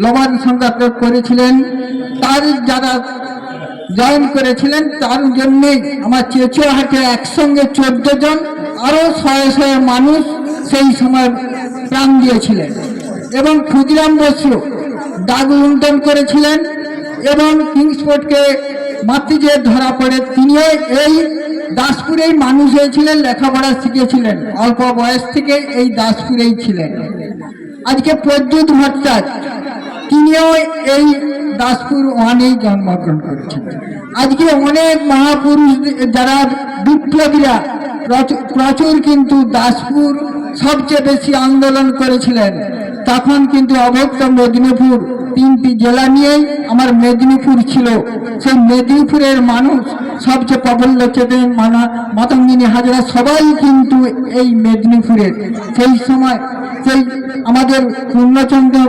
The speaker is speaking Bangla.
লবণ সংগ্রহ করেছিলেন, তার যারা জয়েন করেছিলেন তার জন্যে আমার চেচুয়াহাটে একসঙ্গে 14 জন আরো শয়ে শয়ে মানুষ সেই সময় প্রাণ দিয়েছিলেন। এবং ক্ষুদিরাম বসু দাগ লুণ্ঠন করেছিলেন এবং কিংসফোর্ডকে মাতৃ যে ধরা পড়ে তিনিও এই দাসপুরেই মানুষ হয়েছিলেন, লেখাপড়া শিখেছিলেন, অল্প বয়স থেকে এই দাসপুরেই ছিলেন। আজকে প্রদ্যুৎ ভট্টাচার্য তিনিও এই দাসপুর ওয়ানেই জন্মগ্রহণ করেছেন। আজকে অনেক মহাপুরুষ যারা বিপ্লবীরা প্রচুর কিন্তু দাসপুর সবচেয়ে বেশি আন্দোলন করেছিলেন। তখন কিন্তু অভক্ত মেদিনীপুর 3টি জেলা নিয়েই আমার মেদিনীপুর ছিল। সেই মেদিনীপুরের মানুষ সবচেয়ে প্রবল চেতন মাতঙ্গিনী হাজরা সবাই কিন্তু এই মেদিনীপুরের সেই সময় সেই আমাদের পূর্ণচন্দ্র